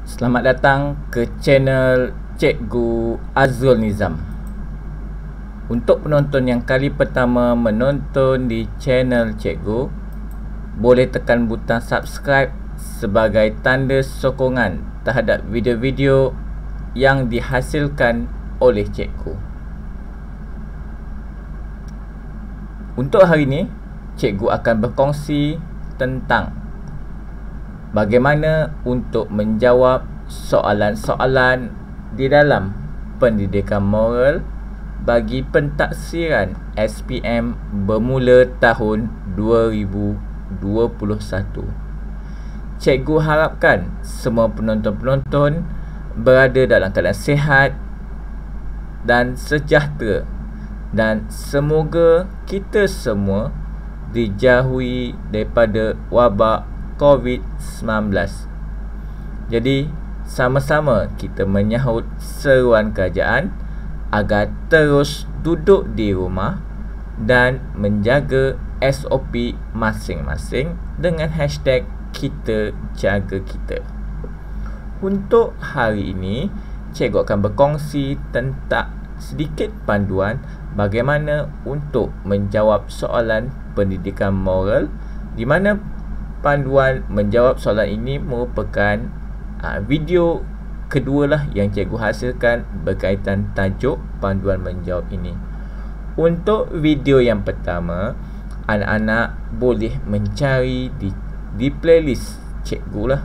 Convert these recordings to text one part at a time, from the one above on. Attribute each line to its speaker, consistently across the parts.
Speaker 1: Selamat datang ke channel Cikgu Azrul Nizam. Untuk penonton yang kali pertama menonton di channel Cikgu, boleh tekan butang subscribe sebagai tanda sokongan terhadap video-video yang dihasilkan oleh Cikgu. Untuk hari ini, Cikgu akan berkongsi tentang bagaimana untuk menjawab soalan-soalan di dalam pendidikan moral bagi pentaksiran SPM bermula tahun 2021. Cikgu harapkan semua penonton-penonton berada dalam keadaan sihat dan sejahtera, dan semoga kita semua dijauhi daripada wabak COVID-19. Jadi, sama-sama kita menyahut seruan kerajaan agar terus duduk di rumah dan menjaga SOP masing-masing dengan hashtag kita jaga kita. Untuk hari ini, cikgu akan berkongsi tentang sedikit panduan bagaimana untuk menjawab soalan pendidikan moral, di mana panduan menjawab soalan ini merupakan video kedua lah yang cikgu hasilkan berkaitan tajuk panduan menjawab ini. Untuk video yang pertama, anak-anak boleh mencari di playlist cikgu lah,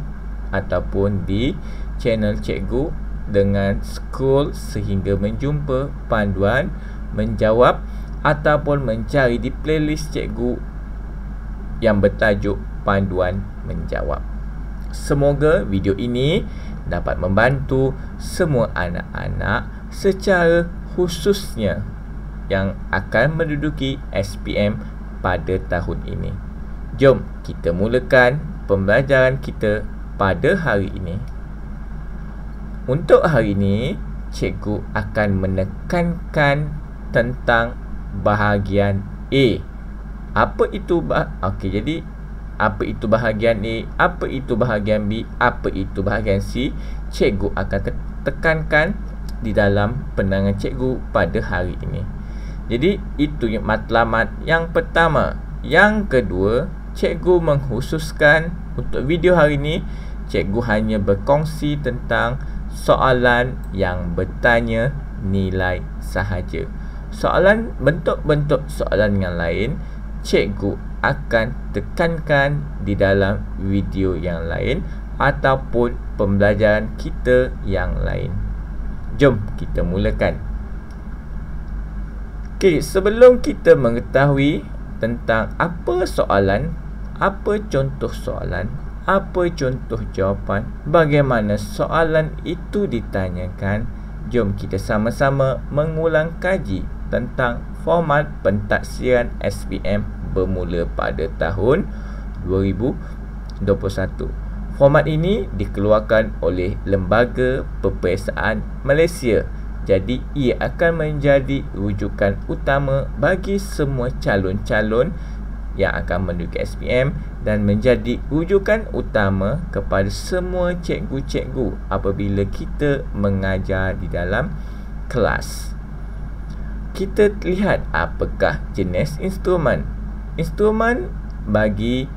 Speaker 1: ataupun di channel cikgu dengan scroll sehingga menjumpa panduan menjawab, ataupun mencari di playlist cikgu yang bertajuk panduan menjawab. Semoga video ini dapat membantu semua anak-anak, secara khususnya yang akan menduduki SPM pada tahun ini. Jom kita mulakan pembelajaran kita pada hari ini. Untuk hari ini, cikgu akan menekankan tentang bahagian A. Apa itu jadi apa itu bahagian A, apa itu bahagian B, apa itu bahagian C, cikgu akan tekankan di dalam penerangan cikgu pada hari ini. Jadi itu matlamat yang pertama. Yang kedua, cikgu mengkhususkan untuk video hari ini, cikgu hanya berkongsi tentang soalan yang bertanya nilai sahaja. Soalan bentuk-bentuk soalan yang lain, cikgu akan tekankan di dalam video yang lain ataupun pembelajaran kita yang lain. Jom kita mulakan. Okey, sebelum kita mengetahui tentang apa soalan, apa contoh soalan, apa contoh jawapan, bagaimana soalan itu ditanyakan, jom kita sama-sama mengulang kaji tentang format pentaksiran SPM bermula pada tahun 2021. Format ini dikeluarkan oleh Lembaga Peperiksaan Malaysia. Jadi ia akan menjadi rujukan utama bagi semua calon-calon yang akan menduduki SPM dan menjadi rujukan utama kepada semua cikgu-cikgu apabila kita mengajar di dalam kelas. Kita lihat apakah jenis instrumen. Instrumen bagi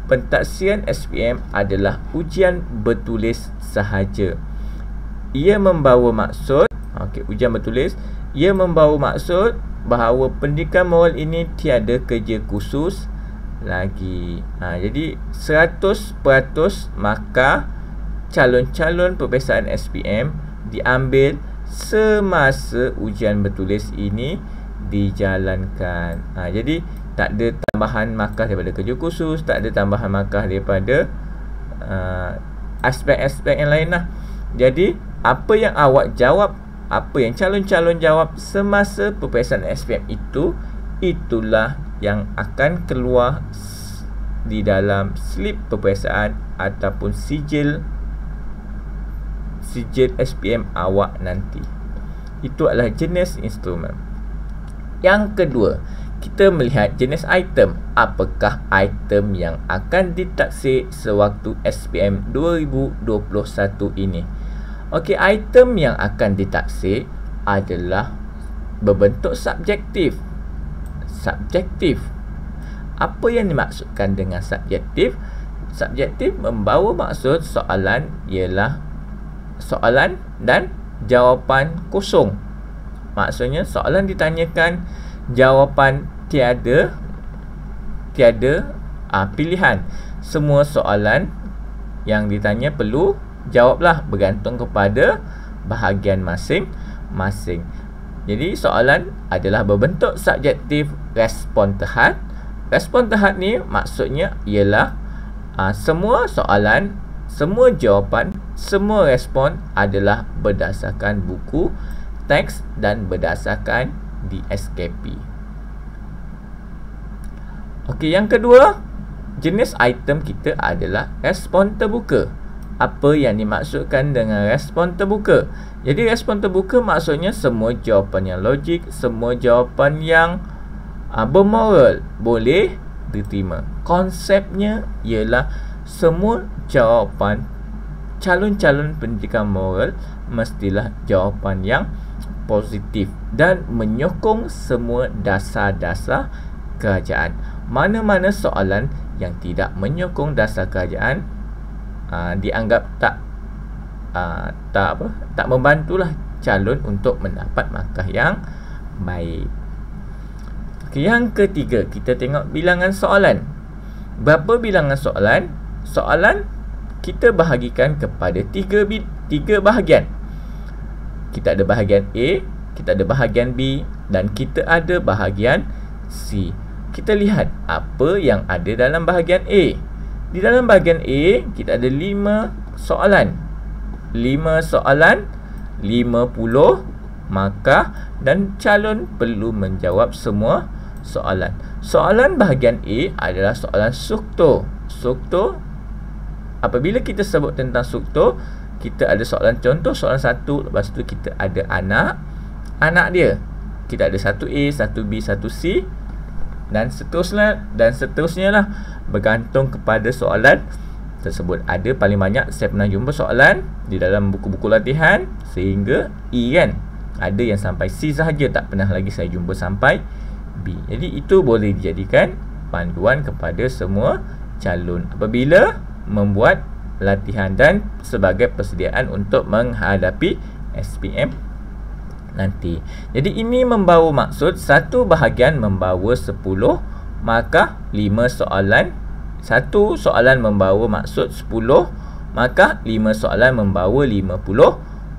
Speaker 1: pentaksiran SPM adalah ujian bertulis sahaja. Ia membawa maksud, ujian bertulis, ia membawa maksud bahawa pendidikan moral ini tiada kerja khusus lagi. Jadi 100% maka calon-calon peperiksaan SPM diambil semasa ujian bertulis ini dijalankan. Jadi tak ada tambahan markah daripada kerja khusus, tak ada tambahan markah daripada aspek-aspek yang lain lah. Jadi apa yang awak jawab, apa yang calon-calon jawab semasa peperiksaan SPM itu, itulah yang akan keluar di dalam slip peperiksaan ataupun sijil SPM awak nanti. Itu adalah jenis instrumen. Yang kedua, kita melihat jenis item. Apakah item yang akan ditaksir sewaktu SPM 2021 ini? Okey, item yang akan ditaksir adalah berbentuk subjektif. Subjektif. Apa yang dimaksudkan dengan subjektif? Subjektif membawa maksud soalan ialah soalan dan jawapan kosong. Maksudnya soalan ditanyakan, jawapan tiada pilihan. Semua soalan yang ditanya perlu jawablah bergantung kepada bahagian masing-masing. Jadi soalan adalah berbentuk subjektif respon terhad. Respon terhad ni maksudnya ialah semua soalan, semua jawapan, semua respon adalah berdasarkan buku, teks dan berdasarkan di SKP. Okey, yang kedua, jenis item kita adalah respon terbuka. Apa yang dimaksudkan dengan respon terbuka? Jadi respon terbuka maksudnya semua jawapan yang logik, semua jawapan yang bermoral boleh diterima. Konsepnya ialah semua jawapan calon-calon pendidikan moral mestilah jawapan yang positif dan menyokong semua dasar-dasar kerajaan. Mana-mana soalan yang tidak menyokong dasar kerajaan dianggap tak membantulah calon untuk mendapat markah yang baik. Okay, yang ketiga, kita tengok bilangan soalan. Berapa bilangan soalan? Soalan kita bahagikan kepada tiga bahagian. Kita ada bahagian A, kita ada bahagian B dan kita ada bahagian C. Kita lihat apa yang ada dalam bahagian A. Di dalam bahagian A, kita ada 5 soalan. 5 soalan, 50 markah dan calon perlu menjawab semua soalan. Soalan bahagian A adalah soalan struktur. Struktur, apabila kita sebut tentang struktur, kita ada soalan contoh, soalan 1, lepas tu kita ada anak dia. Kita ada 1A, 1B, 1C dan seterusnya lah, bergantung kepada soalan tersebut. Ada paling banyak saya pernah jumpa soalan di dalam buku-buku latihan sehingga E kan. Ada yang sampai C sahaja, tak pernah lagi saya jumpa sampai B. Jadi itu boleh dijadikan panduan kepada semua calon apabila membuat latihan dan sebagai persediaan untuk menghadapi SPM nanti. Jadi ini membawa maksud satu bahagian membawa 10 markah 5 soalan. Satu soalan membawa maksud 10 markah, 5 soalan membawa 50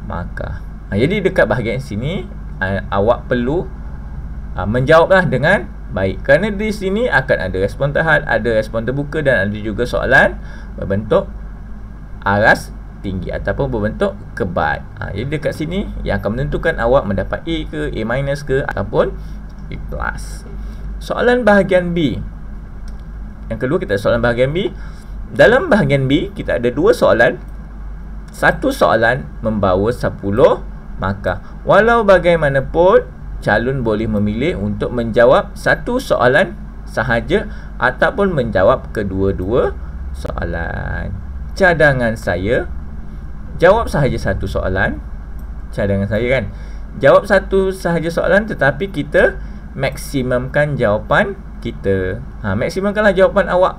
Speaker 1: markah. Jadi dekat bahagian sini awak perlu menjawablah dengan baik, kerana di sini akan ada respon terhad, ada respon terbuka dan ada juga soalan berbentuk aras tinggi ataupun berbentuk kebat. Jadi dekat sini yang akan menentukan awak mendapat A ke, A minus ke ataupun A plus. Soalan bahagian B. Yang kedua, kita ada soalan bahagian B. Dalam bahagian B kita ada 2 soalan. Satu soalan membawa 10 markah. Walau bagaimanapun calon boleh memilih untuk menjawab satu soalan sahaja ataupun menjawab kedua-dua soalan. Cadangan saya, jawab sahaja satu soalan. Cadangan saya kan, jawab satu sahaja soalan tetapi kita maksimumkan jawapan kita. Maksimumkanlah jawapan awak.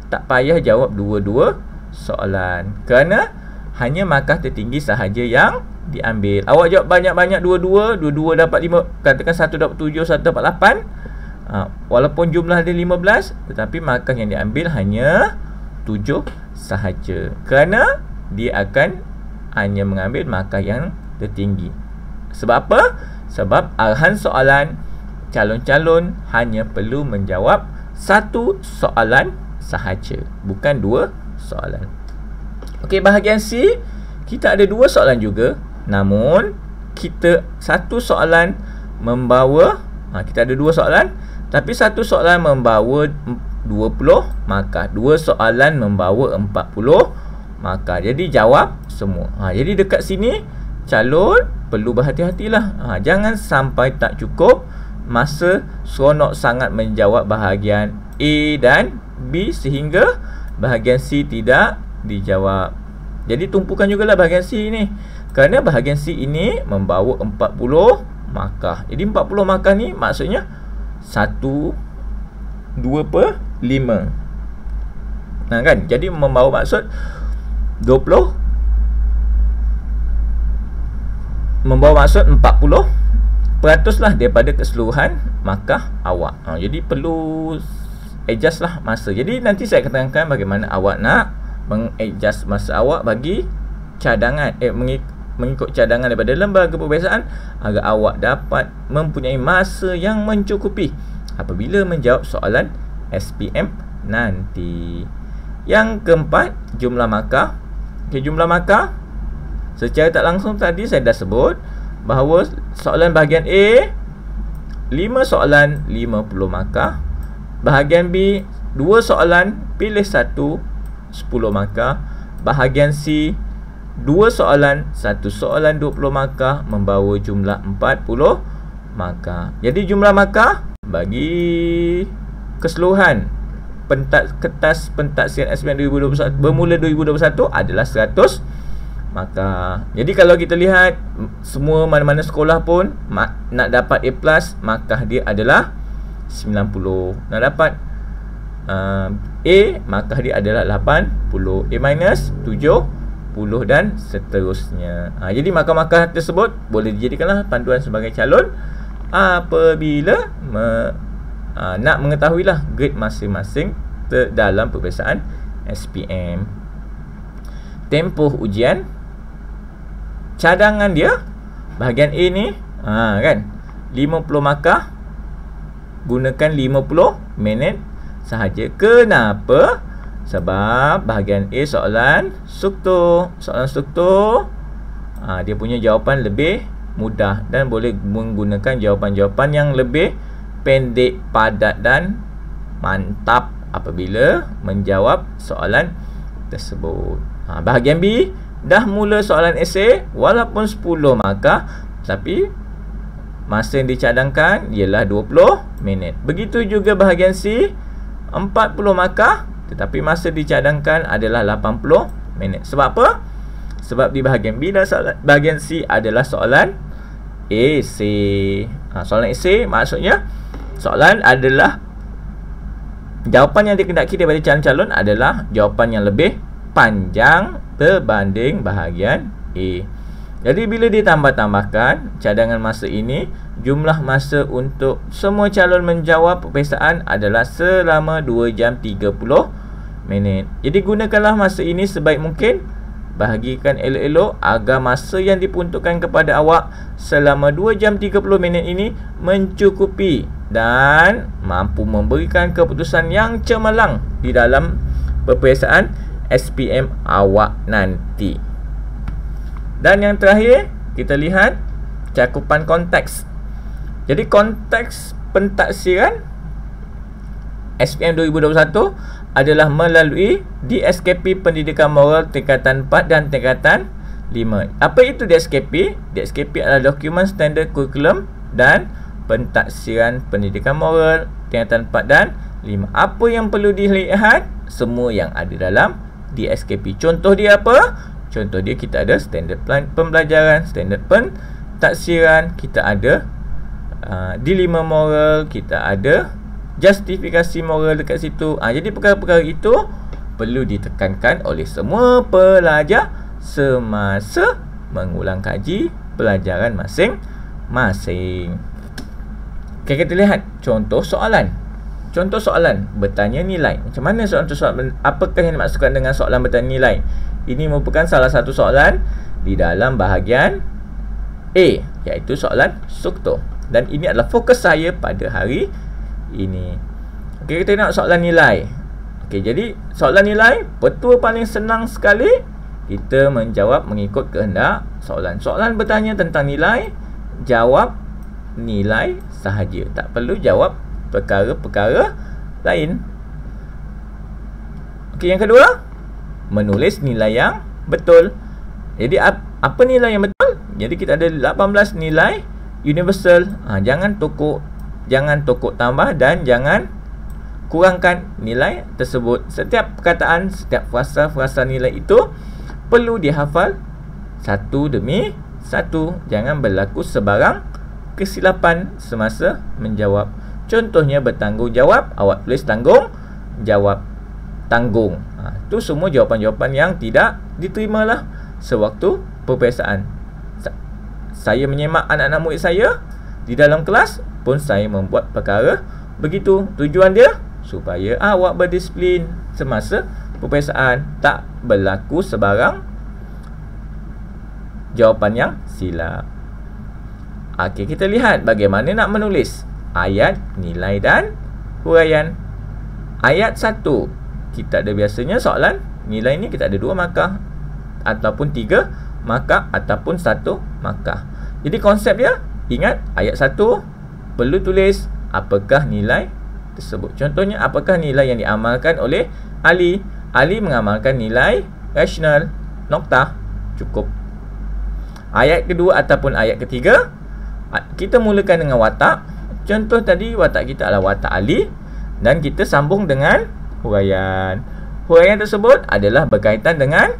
Speaker 1: Tak payah jawab dua-dua soalan, kerana hanya markah tertinggi sahaja yang diambil. Awak jawab banyak-banyak dua-dua dapat 5, katakan 1 dapat 7, 1 dapat 8. Walaupun jumlah dia 15, tetapi markah yang diambil hanya 7 sahaja, kerana dia akan hanya mengambil markah yang tertinggi. Sebab apa? Sebab arahan soalan, calon-calon hanya perlu menjawab satu soalan sahaja, bukan 2 soalan. Okey, bahagian C kita ada 2 soalan juga, namun kita satu soalan membawa kita ada 2 soalan, tapi satu soalan membawa 20 markah, 2 soalan membawa 40 markah. Jadi jawab semua. Jadi dekat sini calon perlu berhati-hatilah. Jangan sampai tak cukup masa seronok sangat menjawab bahagian A dan B sehingga bahagian C tidak dijawab. Jadi tumpukan jugalah bahagian C ni, kerana bahagian C ini membawa 40 markah. Jadi 40 markah ni maksudnya 1/2/5. Kan? Jadi membawa maksud 40 lah daripada keseluruhan markah awak. Jadi perlu adjust lah masa. Jadi nanti saya akan terangkan bagaimana awak nak mengadjust masa awak bagi cadangan, mengikut cadangan daripada lembaga peperiksaan agar awak dapat mempunyai masa yang mencukupi apabila menjawab soalan SPM nanti. Yang keempat, jumlah markah. Jumlah markah secara tak langsung tadi saya dah sebut bahawa soalan bahagian A 5 soalan 50 markah, bahagian B 2 soalan pilih 1 10 markah, bahagian C 2 soalan 1 soalan 20 markah membawa jumlah 40 markah. Jadi jumlah markah bagi keseluruhan kertas pentaksiran SPM 2021 bermula 2021 adalah 100 markah. Jadi kalau kita lihat semua mana-mana sekolah pun nak dapat A+, markah dia adalah 90. Nak dapat A, markah dia adalah 80. A- 70 dan seterusnya. Jadi markah-markah tersebut boleh dijadikanlah panduan sebagai calon apabila nak mengetahuilah grade masing-masing dalam peperiksaan SPM. Tempoh ujian, cadangan dia bahagian A ni kan 50 markah, gunakan 50 minit sahaja. Kenapa? Sebab bahagian A soalan struktur. Soalan struktur dia punya jawapan lebih mudah dan boleh menggunakan jawapan-jawapan yang lebih pendek, padat dan mantap apabila menjawab soalan tersebut. Bahagian B dah mula soalan esei walaupun 10 markah, tapi masa yang dicadangkan ialah 20 minit. Begitu juga bahagian C 40 markah, tetapi masa dicadangkan adalah 80 minit. Sebab apa? Sebab di bahagian B dan bahagian C adalah soalan esei. Soalan esei maksudnya soalan adalah jawapan yang dikehendaki daripada calon-calon adalah jawapan yang lebih panjang berbanding bahagian A. Jadi bila ditambah-tambahkan cadangan masa ini, jumlah masa untuk semua calon menjawab peperiksaan adalah selama 2 jam 30 minit. Jadi gunakanlah masa ini sebaik mungkin. Bahagikan elok-elok agar masa yang diperuntukkan kepada awak selama 2 jam 30 minit ini mencukupi dan mampu memberikan keputusan yang cemerlang di dalam peperiksaan SPM awak nanti. Dan yang terakhir, kita lihat cakupan konteks. Jadi konteks pentaksiran SPM 2021 adalah melalui DSKP Pendidikan Moral tingkatan 4 dan tingkatan 5. Apa itu DSKP? DSKP adalah dokumen standard kurikulum dan pentaksiran pendidikan moral tingkatan 4 dan 5. Apa yang perlu dilihat? Semua yang ada dalam DSKP. Contoh dia apa? Contoh dia kita ada standard plan pembelajaran, standard pentaksiran, kita ada dilema moral, kita ada justifikasi moral dekat situ. Jadi perkara-perkara itu perlu ditekankan oleh semua pelajar semasa mengulang kaji pelajaran masing-masing. Okay, kita lihat contoh soalan. Contoh soalan bertanya nilai. Macam mana soalan? Apakah yang dimaksudkan dengan soalan bertanya nilai? Ini merupakan salah satu soalan di dalam bahagian A, iaitu soalan struktur. Dan ini adalah fokus saya pada hari ini. Okey, kita tengok soalan nilai. Okey, jadi soalan nilai betul paling senang sekali kita menjawab mengikut kehendak soalan. Soalan bertanya tentang nilai, jawab nilai sahaja. Tak perlu jawab perkara-perkara lain. Okey, yang kedua, menulis nilai yang betul. Jadi apa nilai yang betul? Jadi kita ada 18 nilai universal. Jangan tokok jangan tokok tambah dan jangan kurangkan nilai tersebut. Setiap perkataan, setiap frasa-frasa nilai itu perlu dihafal satu demi satu. Jangan berlaku sebarang kesilapan semasa menjawab. Contohnya bertanggungjawab, awak tulis tanggungjawab, tanggung. Itu semua jawapan-jawapan yang tidak diterimalah sewaktu peperiksaan. Saya menyemak anak-anak murid saya di dalam kelas pun saya membuat perkara begitu. Tujuan dia supaya awak berdisiplin semasa peperiksaan, tak berlaku sebarang jawapan yang silap. Okey, kita lihat bagaimana nak menulis ayat, nilai dan huraian. Ayat 1, kita ada biasanya soalan nilai ni kita ada 2 markah ataupun 3 markah ataupun 1 markah. Jadi konsep dia, ingat ayat 1 perlu tulis apakah nilai tersebut. Contohnya, apakah nilai yang diamalkan oleh Ali? Ali mengamalkan nilai rasional. Noktah, cukup. Ayat kedua ataupun ayat ketiga, kita mulakan dengan watak. Contoh tadi, watak kita adalah watak Ali dan kita sambung dengan huraian. Huraian tersebut adalah berkaitan dengan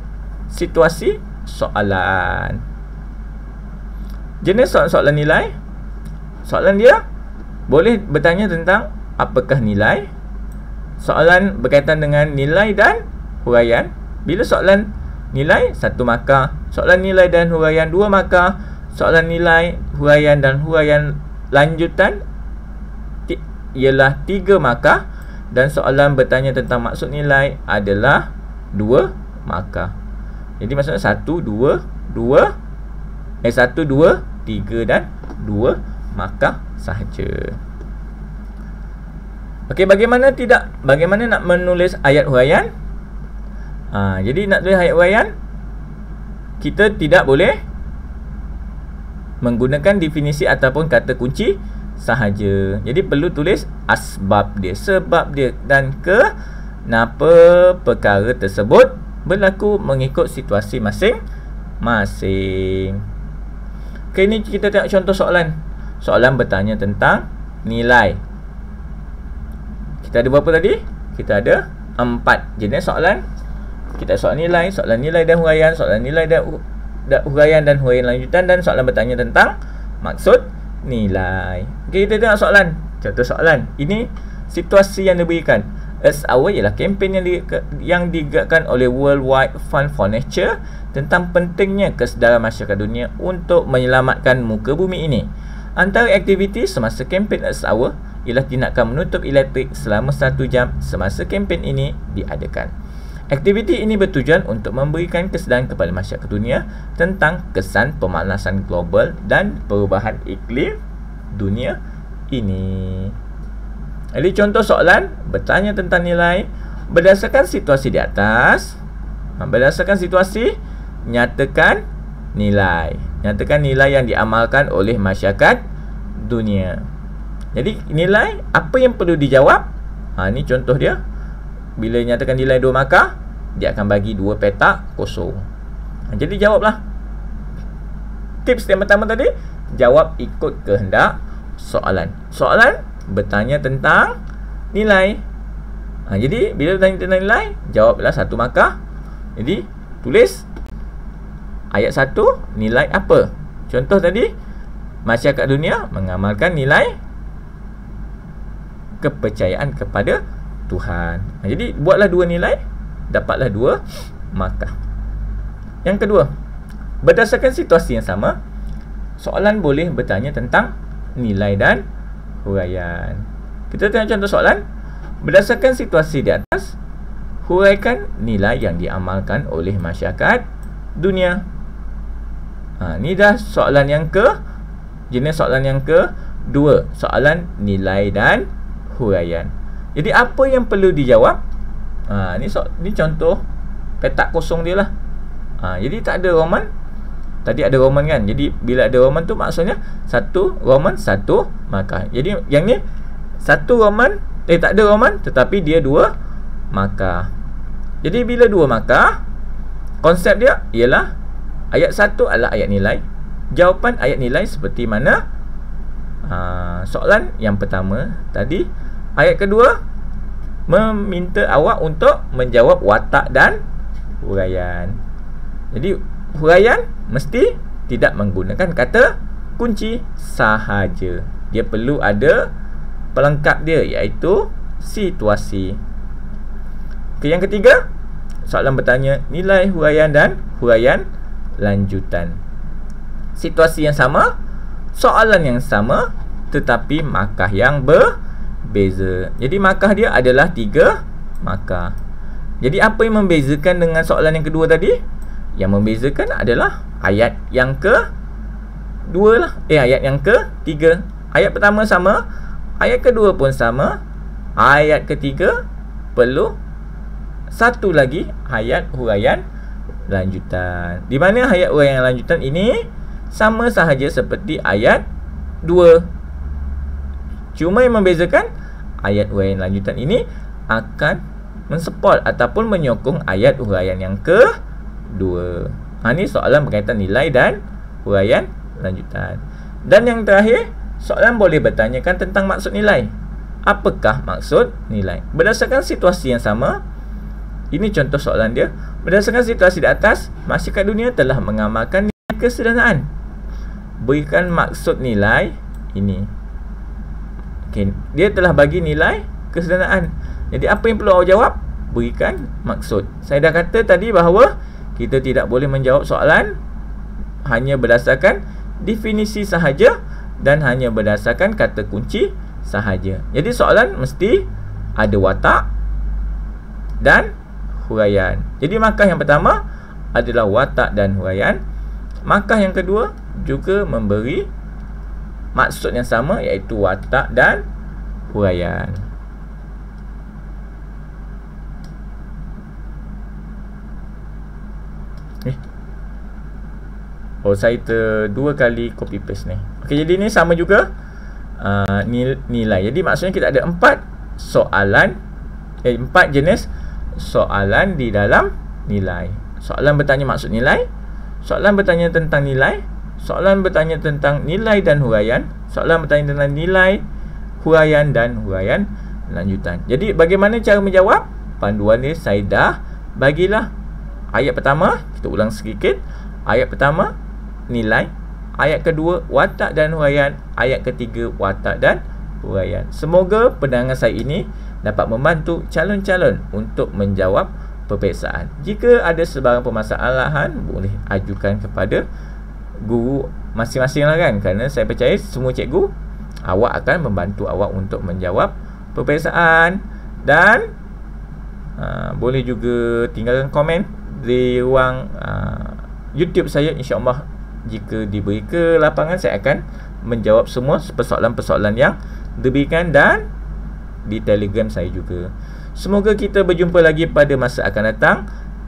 Speaker 1: situasi soalan. Jenis soalan nilai, soalan dia boleh bertanya tentang apakah nilai. Soalan berkaitan dengan nilai dan huraian. Bila soalan nilai 1 markah, soalan nilai dan huraian 2 markah, soalan nilai, huraian dan huraian lanjutan ialah 3 markah, dan soalan bertanya tentang maksud nilai adalah 2 markah. Jadi maksudnya 1, 2, 3 dan 2 markah sahaja. Okey, bagaimana nak menulis ayat huraian? Jadi nak tulis ayat huraian, kita tidak boleh menggunakan definisi ataupun kata kunci sahaja. Jadi perlu tulis asbab dia, sebab dia dan kenapa perkara tersebut berlaku mengikut situasi masing-masing. Okey, ni kita tengok contoh soalan. Soalan bertanya tentang nilai. Kita ada berapa tadi? Kita ada 4 jenis soalan. Kita soalan nilai dan huraian, soalan nilai dan huraian dan huraian lanjutan, dan soalan bertanya tentang maksud nilai. Okey, kita tengok soalan. Contoh soalan. Ini situasi yang diberikan. Earth Hour ialah kempen yang digerakkan oleh World Wide Fund for Nature tentang pentingnya kesedaran masyarakat dunia untuk menyelamatkan muka bumi ini. Antara aktiviti semasa kempen Earth Hour ialah tindakan menutup elektrik selama 1 jam semasa kempen ini diadakan. Aktiviti ini bertujuan untuk memberikan kesedaran kepada masyarakat dunia tentang kesan pemanasan global dan perubahan iklim dunia ini. Jadi contoh soalan bertanya tentang nilai. Berdasarkan situasi di atas, berdasarkan situasi, nyatakan nilai. Nyatakan nilai yang diamalkan oleh masyarakat dunia. Jadi nilai apa yang perlu dijawab? Ni contoh dia. Bila nyatakan nilai 2 markah, dia akan bagi 2 petak kosong. Jadi jawablah. Tips yang pertama tadi, jawab ikut kehendak soalan. Soalan bertanya tentang nilai. Jadi bila bertanya tentang nilai, jawablah 1 markah. Jadi tulis ayat 1, nilai apa? Contoh tadi, masyarakat dunia mengamalkan nilai kepercayaan kepada Tuhan. Jadi buatlah 2 nilai, dapatlah 2 markah. Yang kedua, berdasarkan situasi yang sama, soalan boleh bertanya tentang nilai dan huraian. Kita tengok contoh soalan. Berdasarkan situasi di atas, huraikan nilai yang diamalkan oleh masyarakat dunia. Ni dah soalan yang jenis soalan yang kedua, soalan nilai dan huraian. Jadi apa yang perlu dijawab? Ni contoh petak kosong dia lah. Jadi tak ada roman. Tadi ada roman kan. Jadi bila ada roman tu maksudnya 1 roman 1 markah. Jadi yang ni 1 roman, tak ada roman tetapi dia 2 markah. Jadi bila 2 markah, konsep dia ialah ayat 1 adalah ayat nilai. Jawapan ayat nilai seperti mana soalan yang pertama tadi. Ayat kedua meminta awak untuk menjawab watak dan huraian. Jadi huraian mesti tidak menggunakan kata kunci sahaja. Dia perlu ada pelengkap dia, iaitu situasi. Yang ketiga, soalan bertanya nilai huraian dan huraian lanjutan. Situasi yang sama, soalan yang sama, tetapi markah yang berbeza. Jadi markah dia adalah 3 markah. Jadi apa yang membezakan dengan soalan yang kedua tadi? Yang membezakan adalah ayat yang kedua lah. Ayat yang ketiga. Ayat pertama sama, ayat kedua pun sama, ayat ketiga perlu satu lagi ayat huraian lanjutan. Di mana ayat huraian lanjutan ini sama sahaja seperti ayat 2. Cuma yang membezakan, ayat huraian lanjutan ini akan mensupport ataupun menyokong ayat huraian yang kedua. Ini soalan berkaitan nilai dan huraian lanjutan. Dan yang terakhir, soalan boleh bertanyakan tentang maksud nilai. Apakah maksud nilai? Berdasarkan situasi yang sama, ini contoh soalan dia. Berdasarkan situasi di atas, masyarakat dunia telah mengamalkan nilai kesederhanaan. Berikan maksud nilai ini. Okay. Dia telah bagi nilai kesederhanaan. Jadi apa yang perlu awak jawab? Berikan maksud. Saya dah kata tadi bahawa kita tidak boleh menjawab soalan hanya berdasarkan definisi sahaja dan hanya berdasarkan kata kunci sahaja. Jadi soalan mesti ada watak dan huraian. Jadi markah yang pertama adalah watak dan huraian. Markah yang kedua juga memberi maksud yang sama, iaitu watak dan huraian. Saya dua kali copy paste ni. Okey, jadi ni sama juga nilai. Jadi maksudnya kita ada 4 soalan, 4 jenis soalan di dalam nilai. Soalan bertanya maksud nilai, soalan bertanya tentang nilai, soalan bertanya tentang nilai dan huraian, soalan bertanya tentang nilai, huraian dan huraian lanjutan. Jadi bagaimana cara menjawab? Panduan ni saya dah bagilah. Ayat pertama, kita ulang sedikit. Ayat pertama, nilai. Ayat kedua, watak dan huraian. Ayat ketiga, watak dan huraian. Semoga pendengar saya ini dapat membantu calon-calon untuk menjawab peperiksaan. Jika ada sebarang permasalahan, boleh ajukan kepada guru masing-masing lah kan. Kerana saya percaya semua cikgu, awak akan membantu awak untuk menjawab peperiksaan. Dan boleh juga tinggalkan komen di ruang YouTube saya. InsyaAllah jika diberi kelapangan, saya akan menjawab semua persoalan-persoalan yang diberikan, dan di Telegram saya juga. Semoga kita berjumpa lagi pada masa akan datang.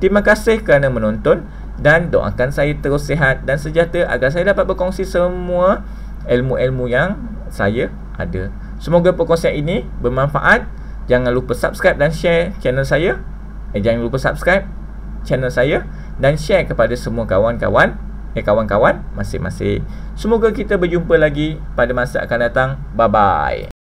Speaker 1: Terima kasih kerana menonton, dan doakan saya terus sihat dan sejahtera agar saya dapat berkongsi semua ilmu-ilmu yang saya ada. Semoga perkongsian ini bermanfaat. Jangan lupa subscribe dan share channel saya. Jangan lupa subscribe channel saya dan share kepada semua kawan-kawan masing-masing. Semoga kita berjumpa lagi pada masa akan datang. Bye bye.